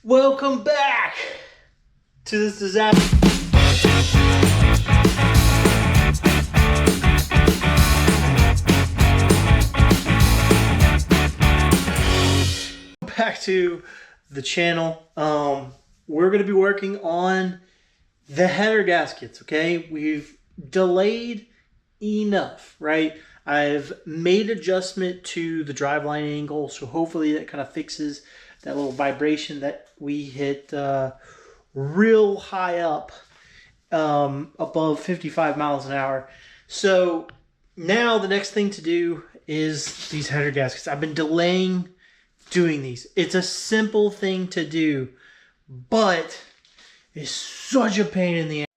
Welcome back to this disaster. Back to the channel. We're going to be working on the header gaskets, okay? We've delayed enough, right? I've made adjustment to the driveline angle, so hopefully that kind of fixes that little vibration that we hit real high up above 55 miles an hour. So now the next thing to do is these header gaskets. I've been delaying doing these. It's a simple thing to do, but it's such a pain in the ass.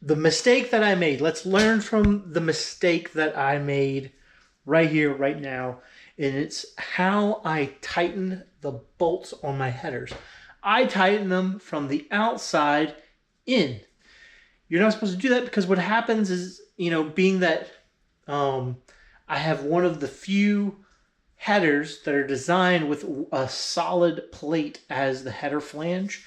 The mistake that I made, let's learn from the mistake that I made right here, right now, and it's how I tighten the bolts on my headers. I tighten them from the outside in. You're not supposed to do that because what happens is, you know, being that I have one of the few headers that are designed with a solid plate as the header flange.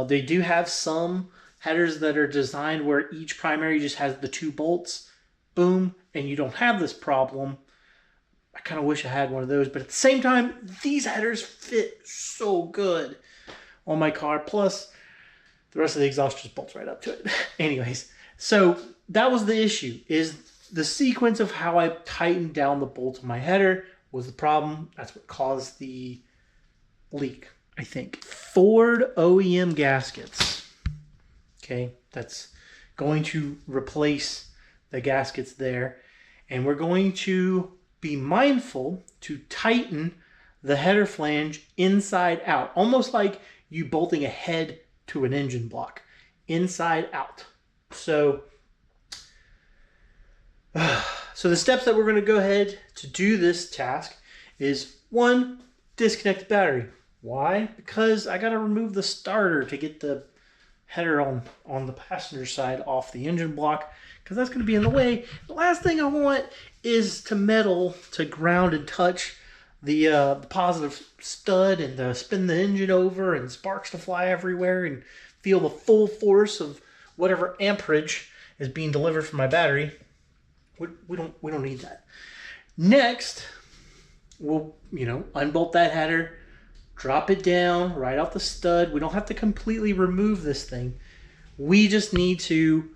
They do have some headers that are designed where each primary just has the two bolts, boom, and you don't have this problem. I kind of wish I had one of those, but at the same time, these headers fit so good on my car. Plus, the rest of the exhaust just bolts right up to it. Anyways, so that was the issue, is the sequence of how I tightened down the bolts of my header was the problem. That's what caused the leak, I think. Ford OEM gaskets. Okay, that's going to replace the gaskets there. And we're going to be mindful to tighten the header flange inside out. Almost like you bolting a head to an engine block. Inside out. So the steps that we're going to go ahead to do this task is, one, disconnect the battery. Why? Because I got to remove the starter to get the header on the passenger side off the engine block, because that's going to be in the way. The last thing I want is to meddle, to ground and touch the positive stud and to spin the engine over and sparks to fly everywhere and feel the full force of whatever amperage is being delivered from my battery. We don't need that. Next, we'll, unbolt that header, drop it down right off the stud. We don't have to completely remove this thing. We just need to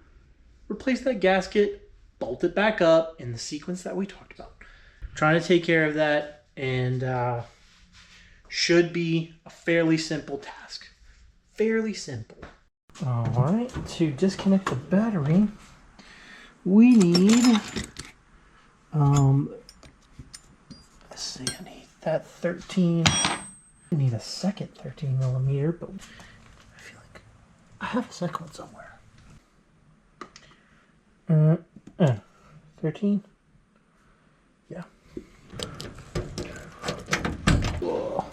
replace that gasket, bolt it back up in the sequence that we talked about. Trying to take care of that, and should be a fairly simple task. Fairly simple. All right, to disconnect the battery, we need, let's see, I need that 13. I need a second 13 millimeter, but I feel like I have a second one somewhere. 13? Yeah. Whoa.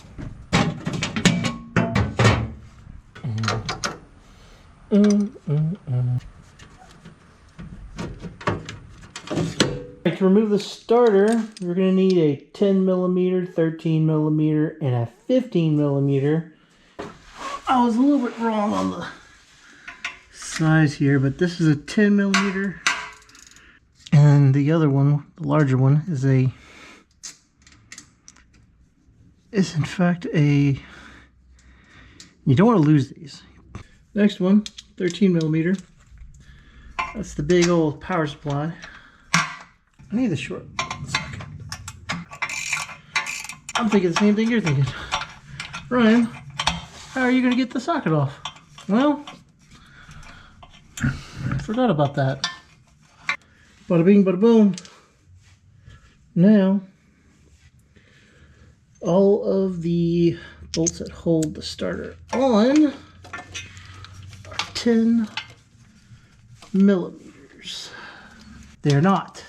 To remove the starter, we're going to need a 10 millimeter, 13 millimeter, and a 15 millimeter. I was a little bit wrong on the size here, but this is a 10 millimeter, and the other one, the larger one, is in fact a. You don't want to lose these. Next one, 13 millimeter. That's the big old power supply. I need the short socket. I'm thinking the same thing you're thinking. Ryan, how are you going to get the socket off? Well, I forgot about that. Bada bing, bada boom. Now, all of the bolts that hold the starter on are 10 millimeters. They're not.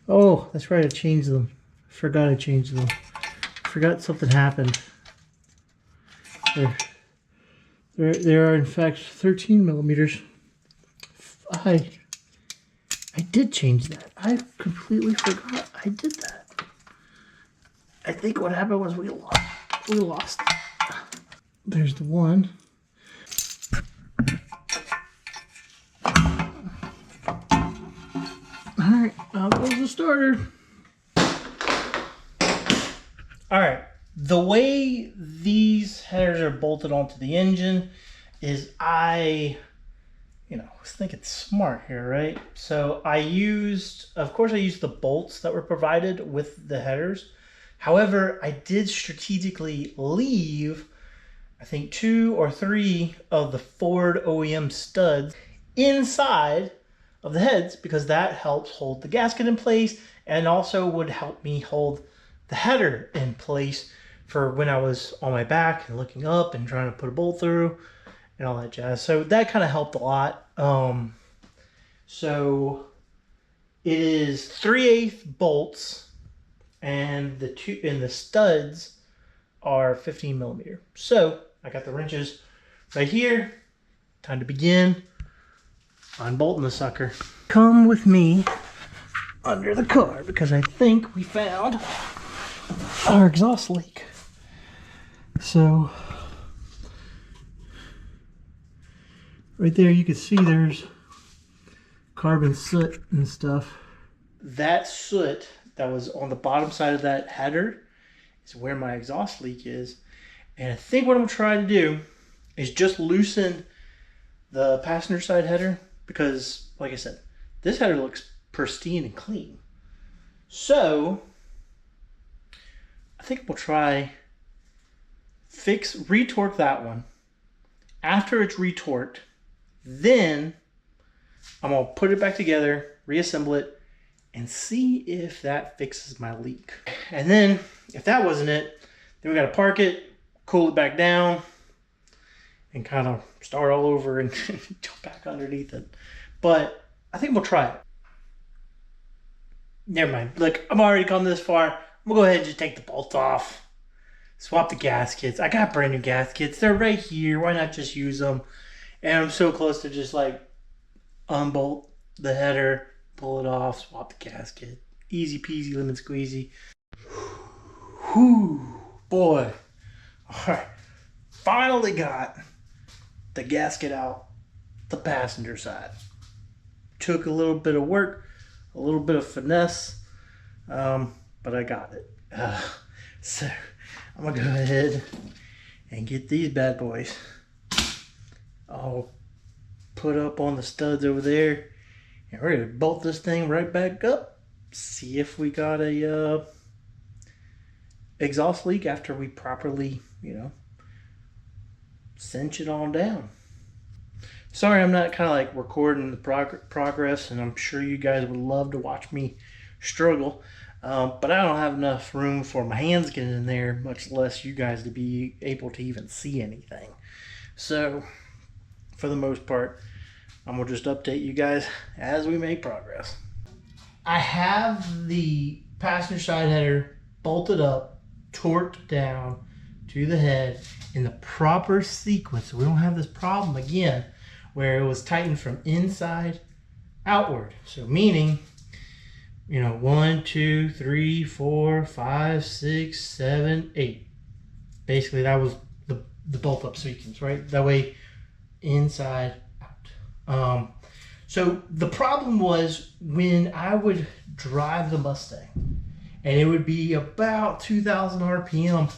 Oh, that's right, I changed them. Forgot I changed them. Forgot something happened. There are in fact 13 millimeters. I did change that. I completely forgot I did that. I think what happened was we lost. There's the one. All right, out goes the starter. All right, the way these headers are bolted onto the engine is I was thinking smart here, right? So of course I used the bolts that were provided with the headers. However, I did strategically leave, I think 2 or 3 of the Ford OEM studs inside of the heads because that helps hold the gasket in place and also would help me hold the header in place for when I was on my back and looking up and trying to put a bolt through and all that jazz. So that kind of helped a lot. So it is 3/8 bolts and the studs are 15 millimeter. So I got the wrenches right here. Time to begin unbolting the sucker. Come with me under the car because I think we found our exhaust leak. So right there you can see there's carbon soot and stuff. That soot that was on the bottom side of that header is where my exhaust leak is. And I think what I'm trying to do is just loosen the passenger side header because, like I said, this header looks pristine and clean. So I think we'll try retorque that one. After it's retorqued, then I'm gonna put it back together, reassemble it, and see if that fixes my leak. And then if that wasn't it, then we gotta park it, cool it back down, and kind of start all over and jump back underneath it. But I think we'll try it. Never mind. Look, I'm already come this far. I'm gonna go ahead and just take the bolts off. Swap the gaskets. I got brand new gaskets. They're right here. Why not just use them? And I'm so close to just like unbolt the header, pull it off, swap the gasket. Easy peasy, lemon squeezy. Whew, boy. All right. Finally got the gasket out the passenger side. Took a little bit of work, a little bit of finesse, but I got it. So I'm gonna go ahead and get these bad boys all put up on the studs over there, and we're gonna bolt this thing right back up. See if we got a exhaust leak after we properly, cinch it on down. Sorry, I'm not kind of like recording the progress, and I'm sure you guys would love to watch me struggle, but I don't have enough room for my hands getting in there, much less you guys to be able to even see anything. So for the most part, I'm gonna just update you guys as we make progress. I have the passenger side header bolted up, torqued down to the head in the proper sequence, so we don't have this problem again where it was tightened from inside outward. So meaning, 1, 2, 3, 4, 5, 6, 7, 8. Basically, that was the bolt up sequence, right? That way, inside out. So the problem was when I would drive the Mustang, and it would be about 2,000 RPM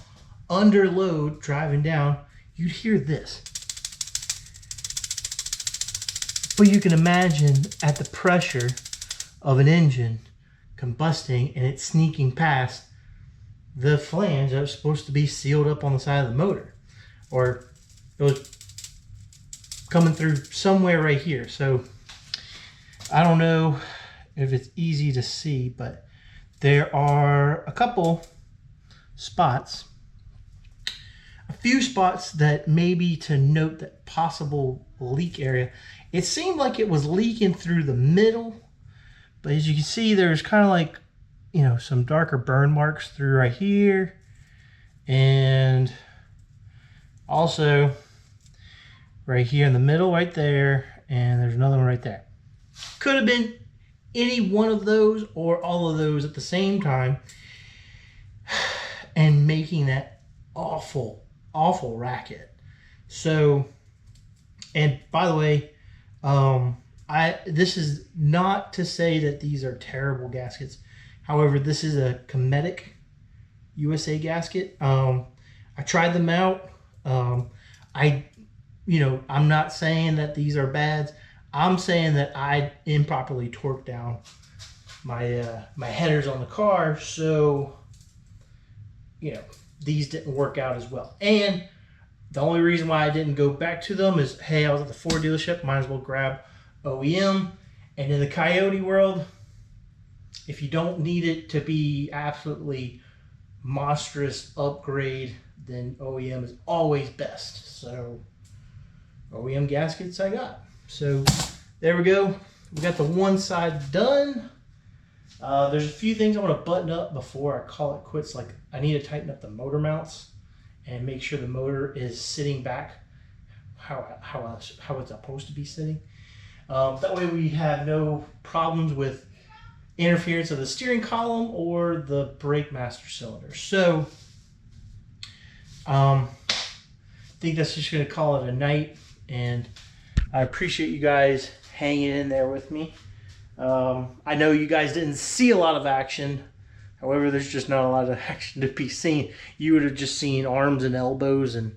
under load driving down, you'd hear this. But you can imagine at the pressure of an engine combusting and it's sneaking past the flange that was supposed to be sealed up on the side of the motor, or it was coming through somewhere right here. So I don't know if it's easy to see, but there are a couple spots, a few spots that maybe to note that possible leak area. It seemed like it was leaking through the middle, but as you can see, there's kind of like, some darker burn marks through right here, and also right here in the middle right there, and there's another one right there. Could have been any one of those or all of those at the same time, and making that awful racket. So, and by the way, this is not to say that these are terrible gaskets. However, this is a Cometic USA gasket. I tried them out. I'm not saying that these are bad. I'm saying that I improperly torqued down my headers on the car, so these didn't work out as well. And the only reason why I didn't go back to them is, hey, I was at the Ford dealership, might as well grab OEM. And in the Coyote world, if you don't need it to be absolutely monstrous upgrade, then OEM is always best. So OEM gaskets I got. So there we go. We got the one side done. There's a few things I want to button up before I call it quits. Like I need to tighten up the motor mounts and make sure the motor is sitting back how it's supposed to be sitting. That way we have no problems with interference of the steering column or the brake master cylinder. So I think that's just going to call it a night, and I appreciate you guys hanging in there with me. I know you guys didn't see a lot of action. However, there's just not a lot of action to be seen. You would have just seen arms and elbows and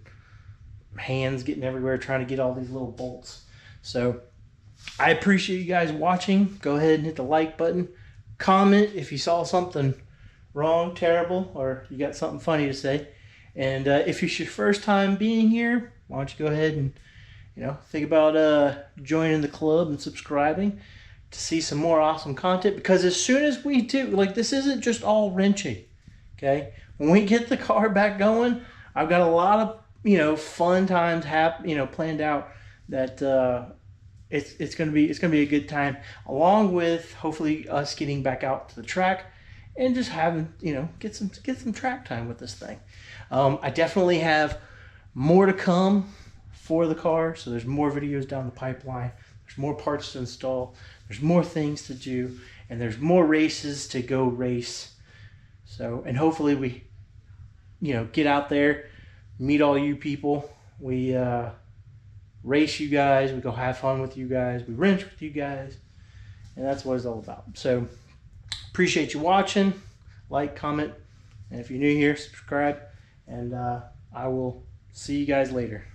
hands getting everywhere trying to get all these little bolts. So I appreciate you guys watching. Go ahead and hit the like button. Comment if you saw something wrong, terrible, or you got something funny to say. And if it's your first time being here, why don't you go ahead and think about joining the club and subscribing to see some more awesome content. Because as soon as we do, like, this isn't just all wrenching, okay? When we get the car back going, I've got a lot of fun times planned out that it's gonna be a good time, along with hopefully us getting back out to the track and just having get some track time with this thing. I definitely have more to come for the car, so there's more videos down the pipeline. There's more parts to install. There's more things to do, and there's more races to go race. So, and hopefully we, get out there, meet all you people. We race you guys. We go have fun with you guys. We wrench with you guys, and that's what it's all about. So, appreciate you watching. Like, comment, and if you're new here, subscribe, and I will see you guys later.